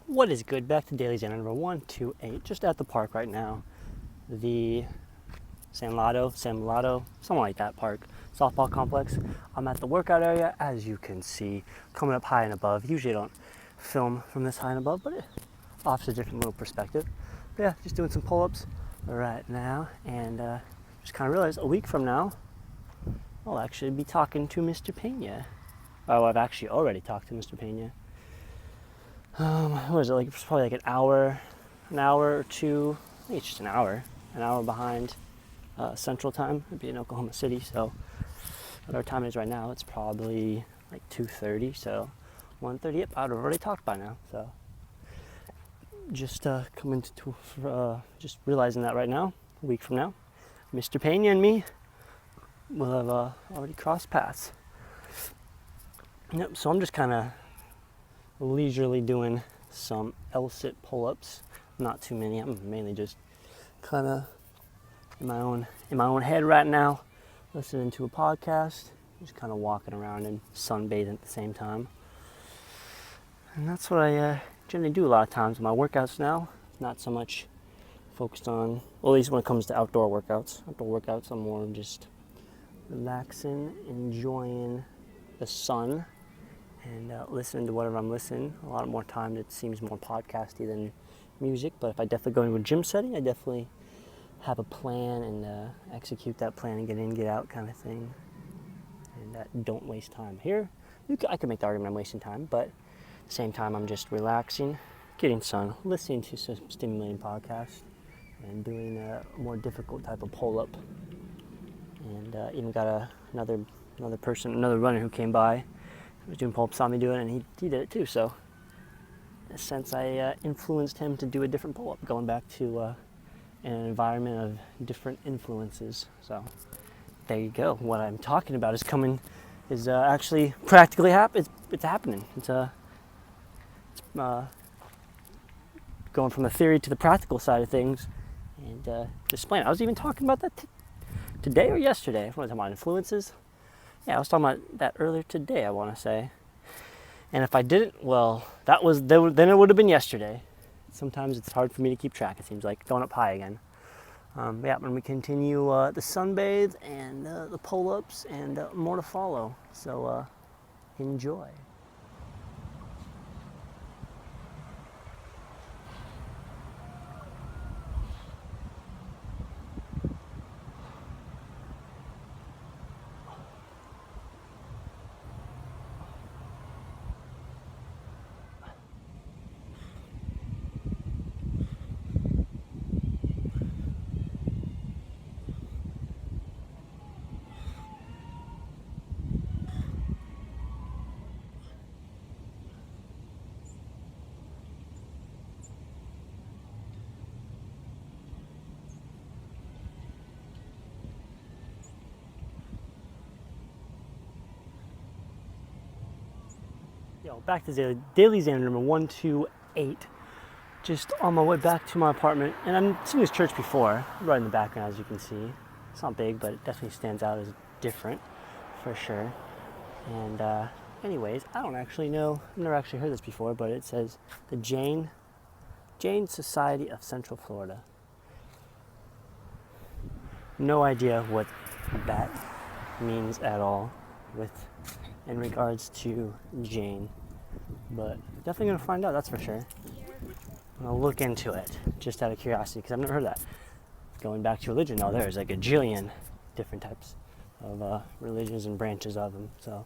What is good? Back to DailyXander number 128, just at the park right now. The San Lato, something like that park, softball complex. I'm at the workout area, as you can see, coming up high and above. Usually I don't film from this high and above, but it offers a different little perspective. But yeah, just doing some pull-ups right now, and just kind of realized a week from now, I'll actually be talking to Mr. Pena. Oh, I've actually already talked to Mr. Pena. What was it, like, it's probably like an hour or two, I think it's just an hour behind Central Time. It'd be in Oklahoma City, so whatever time it is right now, it's probably like 2:30, so 1:30, yep, I'd already talked by now, so just coming to just realizing that right now, a week from now, Mr. Pena and me will have already crossed paths. Yep, so I'm just kind of leisurely doing some L-sit pull-ups, not too many. I'm mainly just kind of in my own head right now, listening to a podcast, just kind of walking around and sunbathing at the same time. And that's what I generally do a lot of times. My workouts now, not so much focused on, well, at least when it comes to outdoor workouts. Outdoor workouts, I'm more just relaxing, enjoying the sun, and listening to whatever I'm listening. A lot more time, it seems more podcasty than music, but if I definitely go into a gym setting, I definitely have a plan and execute that plan and get in, get out kind of thing, and don't waste time. Here, I can make the argument I'm wasting time, but at the same time, I'm just relaxing, getting sun, listening to some stimulating podcasts, and doing a more difficult type of pull-up. And even got another runner who came by, was doing pull-ups, saw me do it, and he did it too. So, in a sense, I influenced him to do a different pull-up, going back to an environment of different influences. So, there you go. What I'm talking about is actually practically it's happening. It's going from the theory to the practical side of things, and displaying. I was even talking about that today or yesterday. What was I talking about? Influences? Yeah, I was talking about that earlier today, I want to say. And if I didn't, well, then it would have been yesterday. Sometimes it's hard for me to keep track, it seems like, going up high again. Yeah, when we continue the sunbathe and the pull-ups and more to follow. So enjoy. Back to DailyXander number 128. Just on my way back to my apartment, and I've seen this church before, right in the background, as you can see. It's not big, but it definitely stands out as different, for sure. And anyways, I don't actually know, I've never actually heard this before, but it says the Jain Society of Central Florida. No idea what that means at all in regards to Jain, but definitely gonna find out, that's for sure. I'll look into it just out of curiosity, because I've never heard that. Going back to religion, now there's like a jillion different types of religions and branches of them, so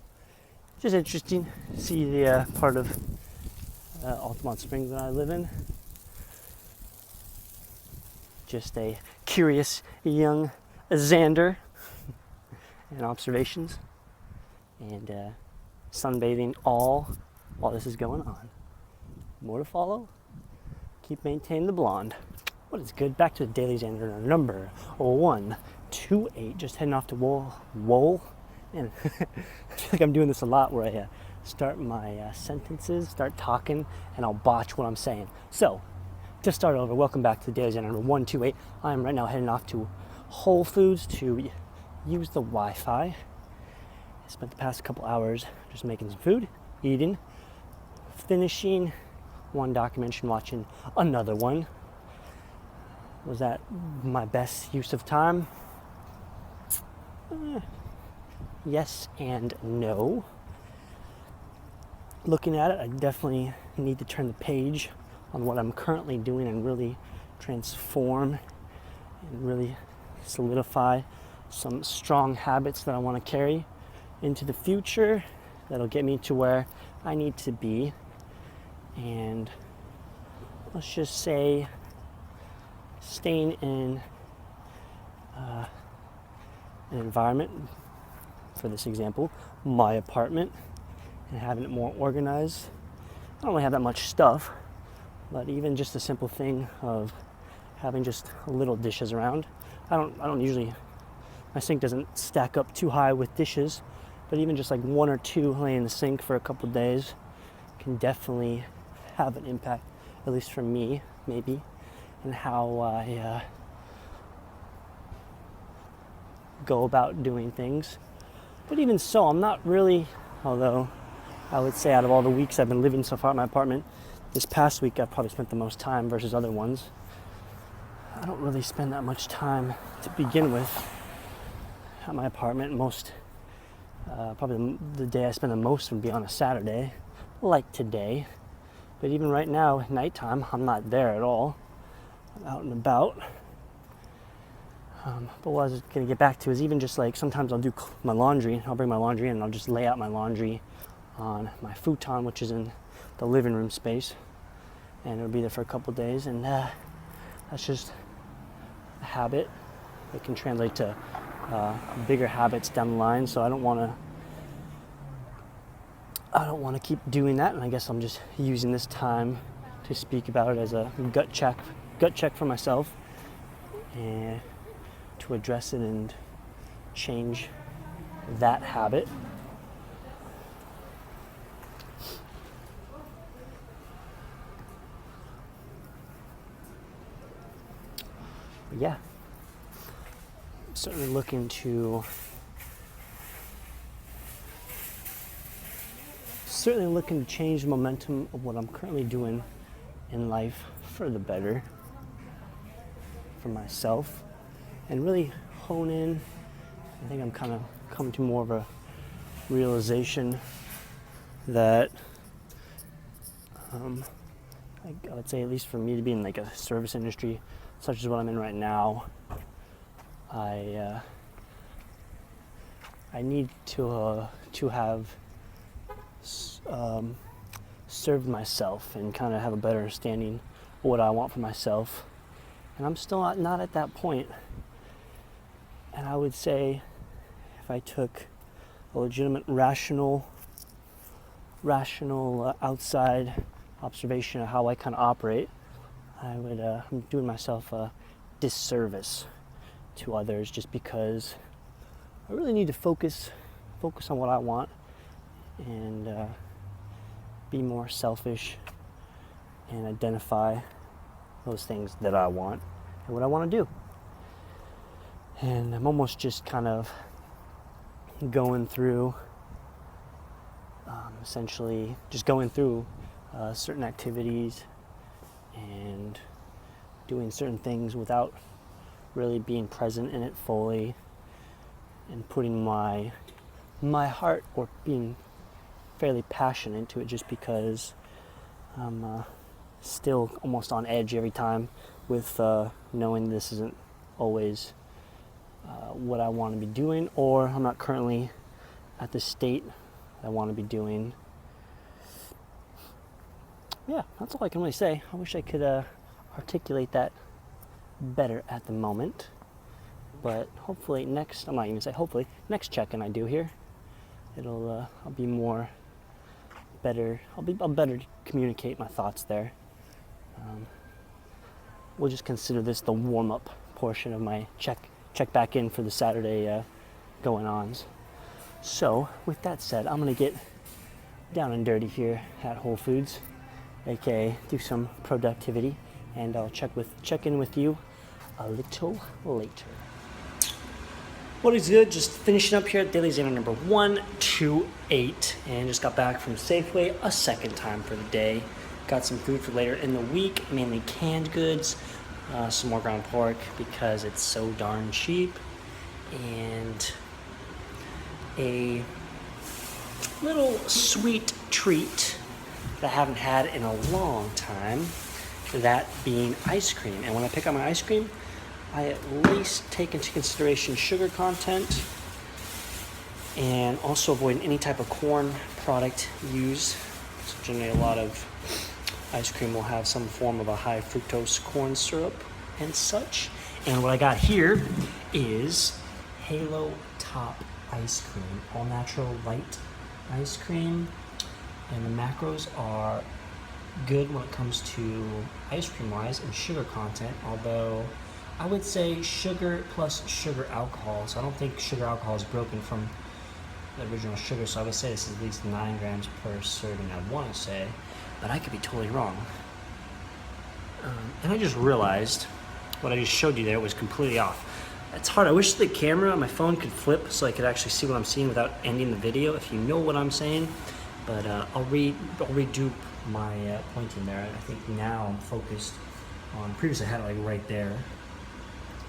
just interesting to see the part of Altamont Springs that I live in. Just a curious young Xander and observations, and sunbathing all while this is going on. More to follow. Keep maintaining the blonde. What is good? Back to the DailyXander number 128. Just heading off to Wool. Man, I feel like I'm doing this a lot, where I start my sentences, start talking, and I'll botch what I'm saying. So, to start over, welcome back to the DailyXander number 128. I am right now heading off to Whole Foods to use the Wi-Fi. I spent the past couple hours just making some food, eating, finishing one documentary and watching another one. Was that my best use of time? Yes and no. Looking at it, I definitely need to turn the page on what I'm currently doing and really transform and really solidify some strong habits that I want to carry into the future that'll get me to where I need to be. And let's just say staying in an environment, for this example, my apartment, and having it more organized. I don't really have that much stuff, but even just the simple thing of having just little dishes around. I don't usually, my sink doesn't stack up too high with dishes, but even just like one or two laying in the sink for a couple of days can definitely have an impact, at least for me, maybe, in how I go about doing things. But even so, I'm not really, although I would say out of all the weeks I've been living so far at my apartment, this past week I've probably spent the most time versus other ones. I don't really spend that much time to begin with at my apartment. Probably the day I spend the most would be on a Saturday, like today. But even right now, at nighttime, I'm not there at all. I'm out and about. But what I was going to get back to is even just like sometimes I'll do my laundry. I'll bring my laundry in and I'll just lay out my laundry on my futon, which is in the living room space. And it'll be there for a couple days. And that's just a habit. It can translate to bigger habits down the line. So I don't want to keep doing that. And I guess I'm just using this time to speak about it as a gut check for myself. And to address it and change that habit. But yeah, I'm certainly looking to change the momentum of what I'm currently doing in life for the better, for myself. And really hone in. I think I'm kind of coming to more of a realization that I would say, at least for me, to be in like a service industry such as what I'm in right now, I need to have served myself and kind of have a better understanding of what I want for myself. And I'm still not at that point. And I would say if I took a legitimate, rational outside observation of how I kind of operate, I'm doing myself a disservice to others just because I really need to focus on what I want and be more selfish and identify those things that I want and what I want to do. And I'm almost just kind of going through, essentially just going through certain activities and doing certain things without really being present in it fully and putting my heart or being fairly passionate into it, just because I'm still almost on edge every time with knowing this isn't always what I want to be doing, or I'm not currently at the state I want to be doing. Yeah, that's all I can really say. I wish I could articulate that better at the moment, but hopefully next check-in I do here, I'll be better. I'll better communicate my thoughts there. We'll just consider this the warm-up portion of my check back in for the Saturday going-ons. So with that said, I'm gonna get down and dirty here at Whole Foods, aka do some productivity, and I'll check in with you a little later. What is good? Just finishing up here at DailyXander number 128, and just got back from Safeway a second time for the day. Got some food for later in the week, mainly canned goods, some more ground pork because it's so darn cheap, and a little sweet treat that I haven't had in a long time, that being ice cream. And when I pick up my ice cream, I at least take into consideration sugar content and also avoid any type of corn product used. So generally a lot of ice cream will have some form of a high fructose corn syrup and such. And what I got here is Halo Top ice cream, all natural light ice cream. And the macros are good when it comes to ice cream wise and sugar content, although I would say sugar plus sugar alcohol. So I don't think sugar alcohol is broken from the original sugar. So I would say this is at least 9 grams per serving, I want to say, but I could be totally wrong. And I just realized what I just showed you there was completely off. It's hard. I wish the camera on my phone could flip so I could actually see what I'm seeing without ending the video, if you know what I'm saying. But I'll redo my pointing there. I think now I'm focused on, previously I had it like right there.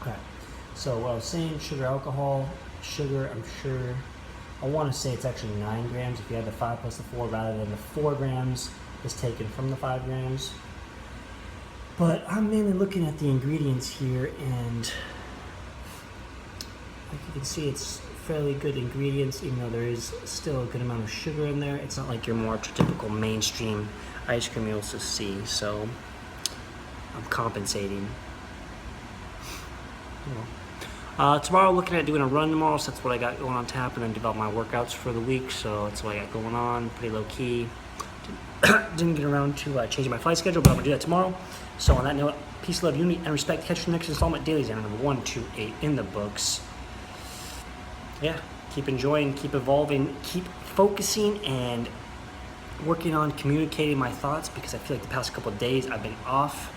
Okay, so what I was saying, sugar alcohol, sugar, I'm sure, I want to say it's actually 9 grams if you add the 5 plus the 4, rather than the 4 grams is taken from the 5 grams. But I'm mainly looking at the ingredients here, and like you can see, it's fairly good ingredients, even though there is still a good amount of sugar in there. It's not like your more typical mainstream ice cream you'll also see, so I'm compensating. Tomorrow, looking at doing a run tomorrow, so that's what I got going on tap, and then develop my workouts for the week, so that's what I got going on, pretty low key. Didn't get around to changing my flight schedule, but I'm gonna do that tomorrow. So on that note, peace, love, unity, and respect. Catch you next installment, DailyXander number 128 in the books. Yeah, keep enjoying, keep evolving, keep focusing and working on communicating my thoughts, because I feel like the past couple of days I've been off,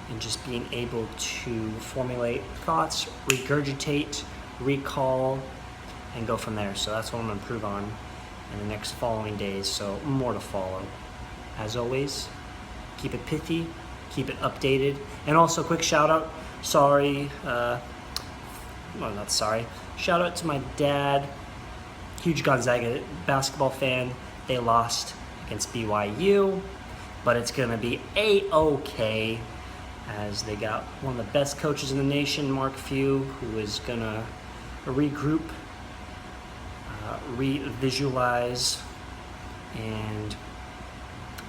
and just being able to formulate thoughts, regurgitate, recall, and go from there. So that's what I'm gonna improve on in the next following days, so more to follow. As always, keep it pithy, keep it updated, and also quick shout out, shout out to my dad, huge Gonzaga basketball fan. They lost against BYU, but it's gonna be A-okay, as they got one of the best coaches in the nation, Mark Few, who is gonna regroup, re-visualize, and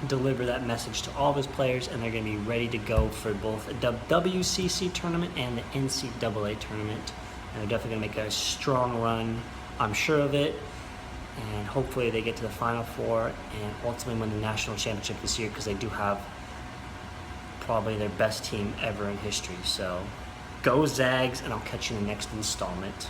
deliver that message to all of his players, and they're gonna be ready to go for both the WCC tournament and the NCAA tournament. And they're definitely gonna make a strong run, I'm sure of it, and hopefully they get to the Final Four and ultimately win the national championship this year, because they do have probably their best team ever in history. So go Zags, and I'll catch you in the next installment.